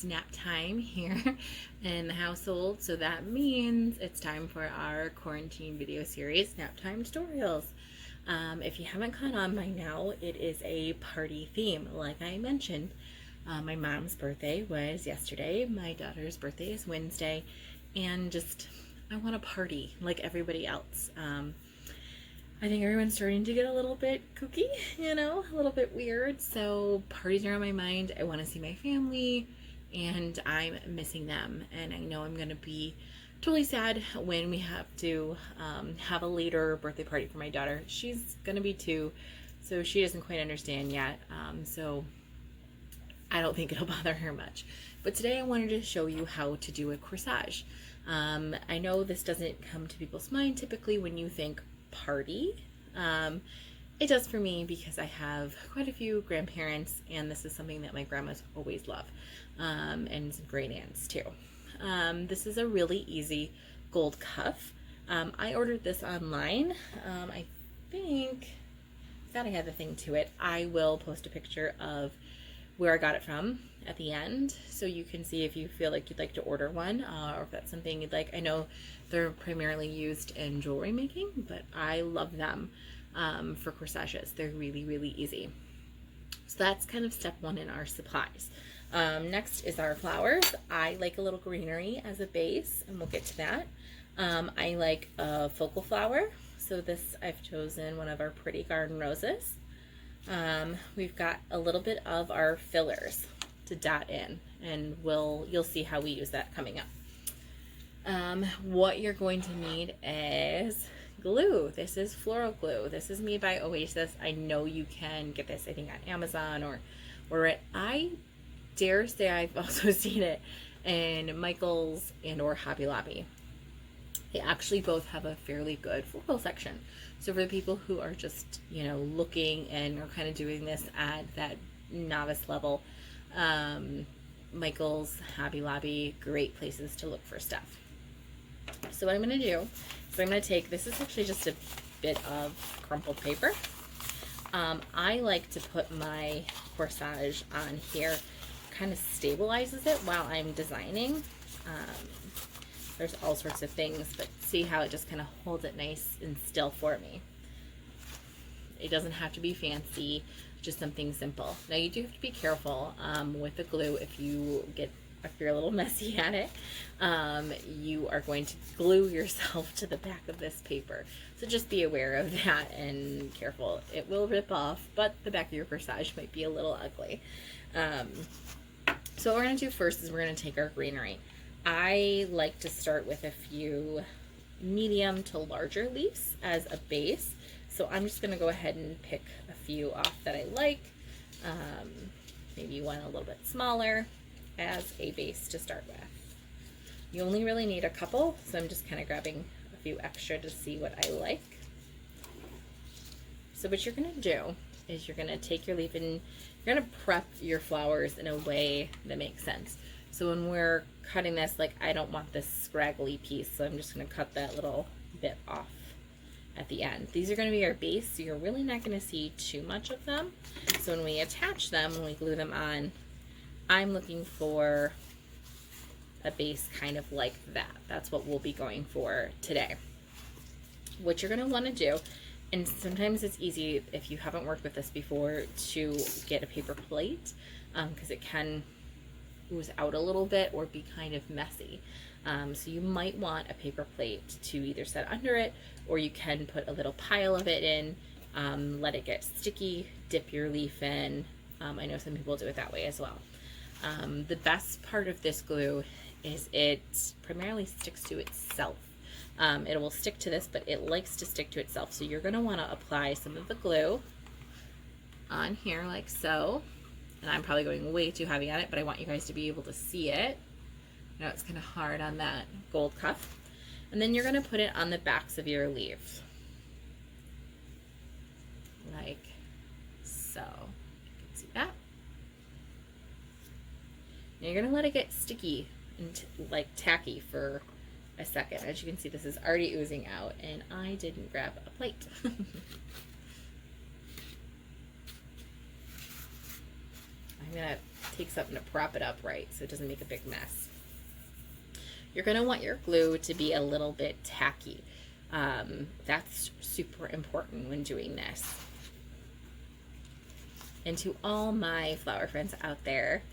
it's nap time here in the household, so that means it's time for our quarantine video series, Nap Time Tutorials. If you haven't caught on by now, it is a party theme, like I mentioned. My mom's birthday was yesterday, my daughter's birthday is Wednesday, and just, I want to party like everybody else. I think everyone's starting to get a little bit kooky, a little bit weird. So parties are on my mind. I want to see my family and I'm missing them. And I know I'm going to be totally sad when we have to have a later birthday party for my daughter. She's going to be 2, so she doesn't quite understand yet. So I don't think it'll bother her much. But today I wanted to show you how to do a corsage. I know this doesn't come to people's mind typically when you think party. It does for me because I have quite a few grandparents and this is something that my grandmas always love, and some great aunts too. This is a really easy gold cuff. I ordered this online. I think I had the thing to it. I will post a picture of where I got it from at the end, so you can see if you feel like you'd like to order one, or if that's something you'd like. I know they're primarily used in jewelry making, but I love them for corsages. They're really, really easy. So that's kind of step 1 in our supplies. Next is our flowers. I like a little greenery as a base, and we'll get to that. I like a focal flower, so this I've chosen one of our pretty garden roses. We've got a little bit of our fillers to dot in, and you'll see how we use that coming up. What you're going to need is glue. This is floral glue. This is made by Oasis. I know you can get this, I think, on Amazon or I dare say I've also seen it in Michael's and or Hobby Lobby. They actually both have a fairly good floral section. So for the people who are just, looking and are kind of doing this at that novice level, Michael's, Hobby Lobby, great places to look for stuff. So what I'm going to do is I'm going to take, this is actually just a bit of crumpled paper. I like to put my corsage on here, kind of stabilizes it while I'm designing. There's all sorts of things, but see how it just kind of holds it nice and still for me. It doesn't have to be fancy, just something simple. Now you do have to be careful with the glue. If you're a little messy at it, you are going to glue yourself to the back of this paper. So just be aware of that and careful. It will rip off, but the back of your corsage might be a little ugly. So what we're going to do first is we're going to take our greenery. I like to start with a few medium to larger leaves as a base. So I'm just going to go ahead and pick a few off that I like. Maybe one a little bit smaller as a base to start with. You only really need a couple, so I'm just kind of grabbing a few extra to see what I like. So what you're going to do is you're going to take your leaf and you're going to prep your flowers in a way that makes sense. So when we're cutting this, I don't want this scraggly piece, so I'm just going to cut that little bit off at the end. These are going to be our base, so you're really not going to see too much of them. So when we attach them, when we glue them on, I'm looking for a base kind of like that. That's what we'll be going for today. What you're going to want to do, and sometimes it's easy if you haven't worked with this before to get a paper plate, because it can ooze out a little bit or be kind of messy. So you might want a paper plate to either set under it, or you can put a little pile of it in, let it get sticky, dip your leaf in. I know some people do it that way as well. The best part of this glue is it primarily sticks to itself. It will stick to this, but it likes to stick to itself. So you're going to want to apply some of the glue on here like so. And I'm probably going way too heavy on it, but I want you guys to be able to see it. I know it's kind of hard on that gold cuff. And then you're going to put it on the backs of your leaves. Like so. You can see that. Now you're going to let it get sticky and tacky for a second. As you can see, this is already oozing out, and I didn't grab a plate. I'm going to take something to prop it up right so it doesn't make a big mess. You're going to want your glue to be a little bit tacky. That's super important when doing this. And to all my flower friends out there,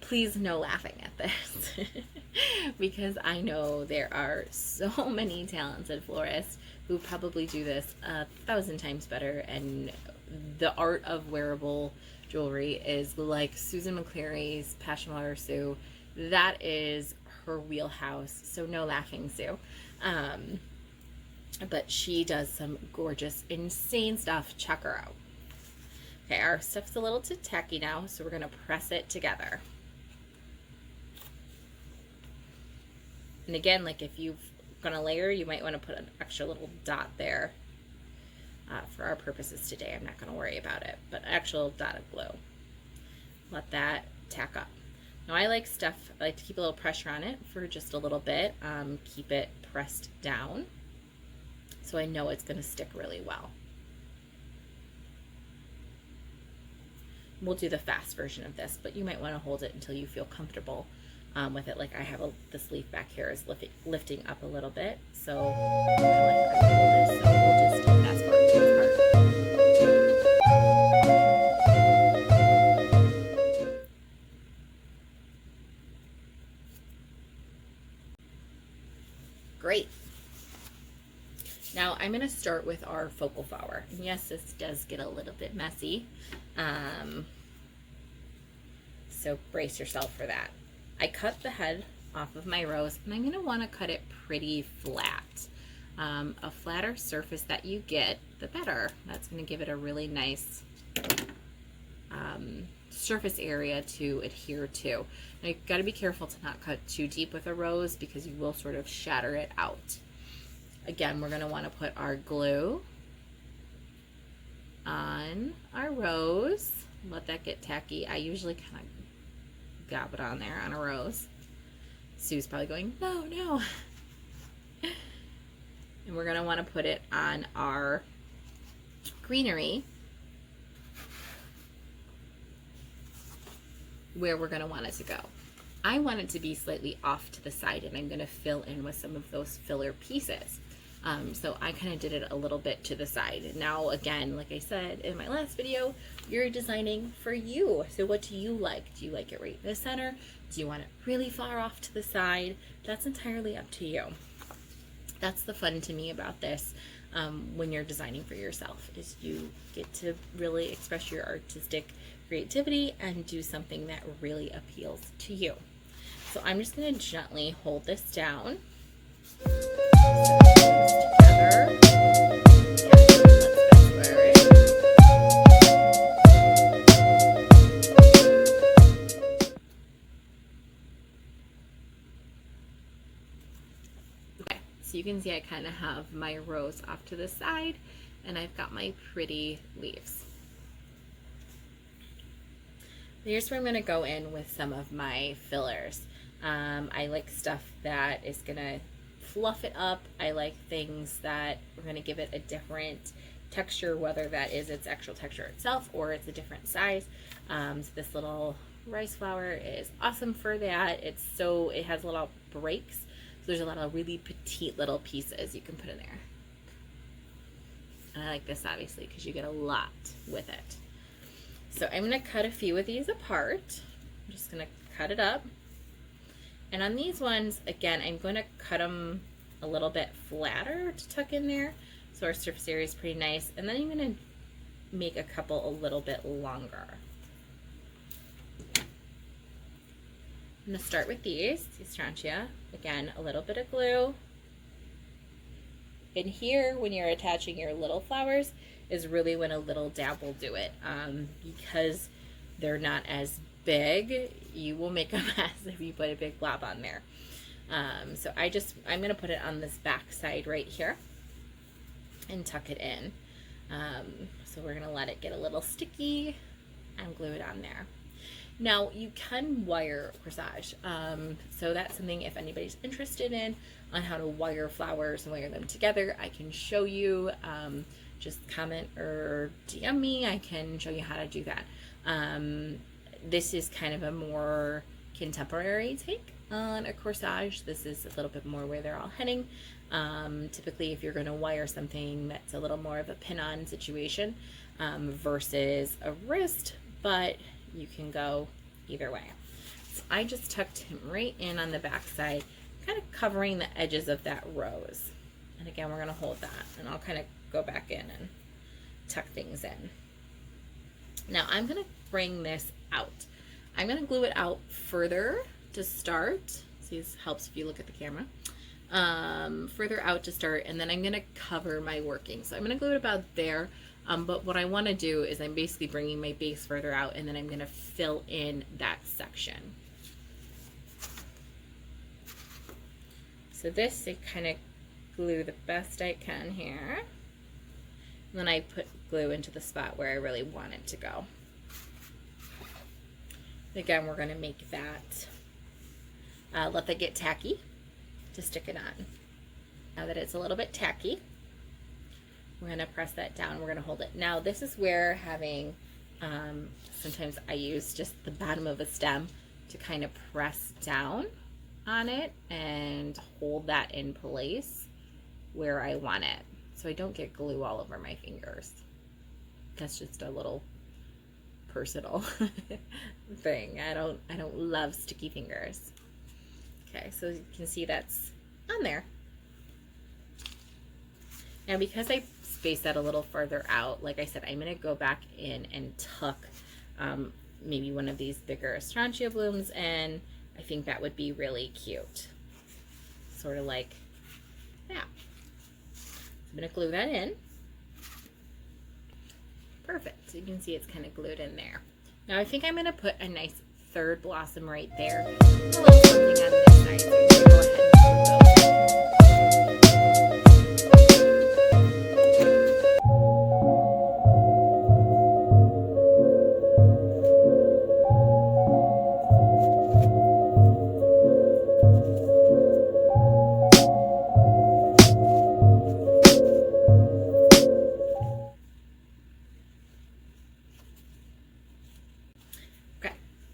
please no laughing at this because I know there are so many talented florists who probably do this 1,000 times better, and the art of wearable jewelry is like Susan McCleary's Passion Water Sue. That is her wheelhouse, so no laughing, Sue. But she does some gorgeous, insane stuff. Check her out. Okay, our stuff's a little too tacky now, so we're going to press it together. And again, like if you're going to layer, you might want to put an extra little dot there. For our purposes today, I'm not going to worry about it, but actual dot of glue. Let that tack up. Now I like to keep a little pressure on it for just a little bit. Keep it pressed down so I know it's going to stick really well. We'll do the fast version of this, but you might want to hold it until you feel comfortable with it. Like I have this leaf back here is lifting up a little bit, so I'm gonna let her hold this. So we'll just do fast part. Great. Now I'm going to start with our focal flower. And yes, this does get a little bit messy. So brace yourself for that. I cut the head off of my rose, and I'm going to want to cut it pretty flat. A flatter surface that you get, the better. That's going to give it a really nice surface area to adhere to. Now you've got to be careful to not cut too deep with a rose because you will sort of shatter it out. Again, we're going to want to put our glue on our rose. Let that get tacky. I usually kind of gob it on there on a rose. Sue's probably going, no, no. And we're going to want to put it on our greenery where we're going to want it to go. I want it to be slightly off to the side, and I'm going to fill in with some of those filler pieces. So I kind of did it a little bit to the side. Now, again, like I said in my last video, you're designing for you. So what do you like? Do you like it right in the center? Do you want it really far off to the side? That's entirely up to you. That's the fun to me about this when you're designing for yourself, is you get to really express your artistic creativity and do something that really appeals to you. So I'm just going to gently hold this down. Together. Okay, so you can see I kind of have my rose off to the side, and I've got my pretty leaves. Here's where I'm going to go in with some of my fillers. I like stuff that is going to fluff it up. I like things that are going to give it a different texture, whether that is its actual texture itself or it's a different size. So this little rice flower is awesome for that. It has little breaks, so there's a lot of really petite little pieces you can put in there. And I like this obviously because you get a lot with it. So I'm going to cut a few of these apart. I'm just going to cut it up. And on these ones, again, I'm going to cut them a little bit flatter to tuck in there, so our surface area is pretty nice. And then I'm going to make a couple a little bit longer. I'm going to start with these Strontia. Again, a little bit of glue. And here, when you're attaching your little flowers, is really when a little dab will do it. Because they're not as big, you will make a mess if you put a big blob on there. So I'm going to put it on this back side right here and tuck it in. So we're going to let it get a little sticky and glue it on there. Now you can wire corsage. So that's something, if anybody's interested in on how to wire flowers and wire them together, I can show you. Just comment or DM me. I can show you how to do that. This is kind of a more contemporary take on a corsage. This is a little bit more where they're all heading. Typically, if you're going to wire something, that's a little more of a pin-on situation versus a wrist, but you can go either way. So I just tucked him right in on the back side, kind of covering the edges of that rose. And again, we're going to hold that, and I'll kind of go back in and tuck things in. Now I'm going to bring this out. I'm going to glue it out further to start. See, this helps if you look at the camera. Further out to start, and then I'm going to cover my working. So I'm going to glue it about there, but what I want to do is I'm basically bringing my base further out, and then I'm going to fill in that section. So this, I kind of glue the best I can here. And then I put glue into the spot where I really want it to go. Again, we're going to make that, let that get tacky to stick it on. Now that it's a little bit tacky, we're going to press that down. We're going to hold it. Now this is where having, sometimes I use just the bottom of a stem to kind of press down on it and hold that in place where I want it, so I don't get glue all over my fingers. That's just a little personal thing. I don't love sticky fingers. Okay, so you can see that's on there. Now because I spaced that a little further out, like I said, I'm going to go back in and tuck maybe one of these bigger astrantia blooms, and I think that would be really cute. Sort of like that. I'm going to glue that in. Perfect. So you can see it's kind of glued in there. Now I think I'm going to put a nice third blossom right there. A little something on this side. So I'm going to go ahead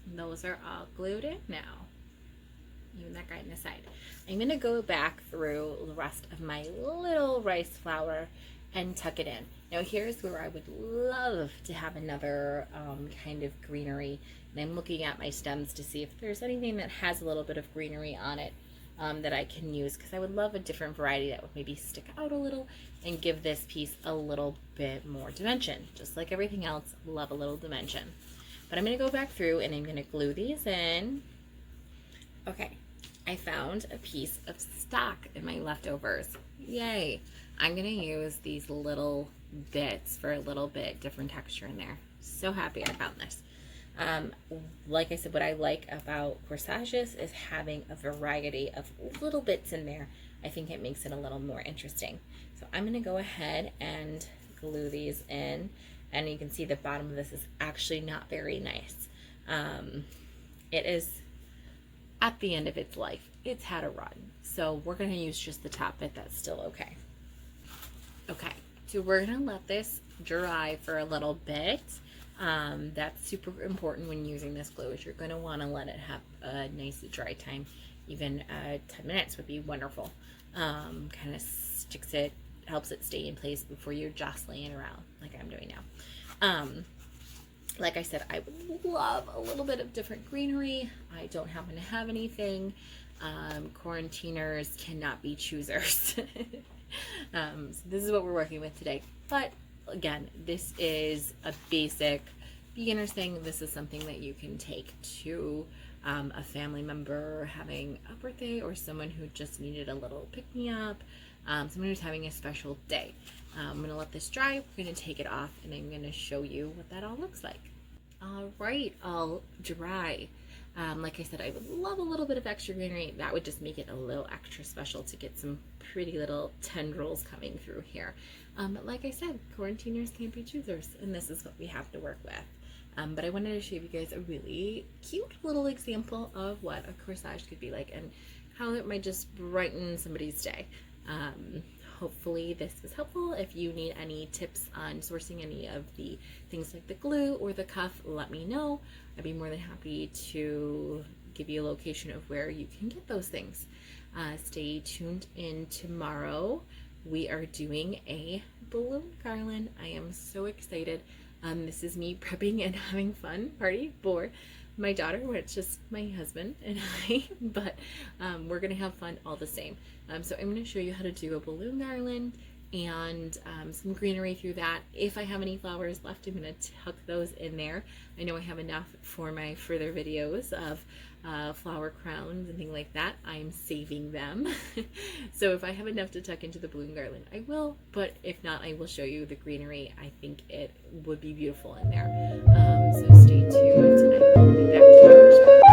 and those are all glued in now. Even that guy on the side. I'm going to go back through the rest of my little rice flower and tuck it in. Now here's where I would love to have another kind of greenery, and I'm looking at my stems to see if there's anything that has a little bit of greenery on it that I can use, because I would love a different variety that would maybe stick out a little and give this piece a little bit more dimension. Just like everything else, love a little dimension. But I'm going to go back through and I'm going to glue these in. Okay, I found a piece of stock in my leftovers. Yay! I'm going to use these little bits for a little bit different texture in there. So happy I found this. Like I said, what I like about corsages is having a variety of little bits in there. I think it makes it a little more interesting. So I'm going to go ahead and glue these in. And you can see the bottom of this is actually not very nice. It is at the end of its life. It's had a run. So we're going to use just the top bit that's still okay. Okay, so we're going to let this dry for a little bit. That's super important when using this glue, is you're going to want to let it have a nice dry time. Even 10 minutes would be wonderful. Kind of sticks it, helps it stay in place before you're jostling it around like I'm doing now. Like I said, I would love a little bit of different greenery. I don't happen to have anything. Quarantiners cannot be choosers. So this is what we're working with today. But again, this is a basic beginner's thing. This is something that you can take to a family member having a birthday, or someone who just needed a little pick-me-up, someone who's having a special day. I'm going to let this dry. We're going to take it off, and I'm going to show you what that all looks like. All right, all dry. Like I said, I would love a little bit of extra greenery. That would just make it a little extra special to get some pretty little tendrils coming through here. But like I said, quarantiners can't be choosers, and this is what we have to work with. But I wanted to show you guys a really cute little example of what a corsage could be like and how it might just brighten somebody's day. hopefully this was helpful. If you need any tips on sourcing any of the things like the glue or the cuff, let me know. I'd be more than happy to give you a location of where you can get those things. Stay tuned in tomorrow. We are doing a balloon garland. I am so excited. This is me prepping and having fun party for my daughter, which is my husband and I, but we're gonna have fun all the same. So I'm gonna show you how to do a balloon garland and some greenery through that. If I have any flowers left, I'm gonna tuck those in there. I know I have enough for my further videos of flower crowns and things like that. I'm saving them. So if I have enough to tuck into the balloon garland, I will, but if not, I will show you the greenery. I think it would be beautiful in there. So stay tuned. I will be back tomorrow.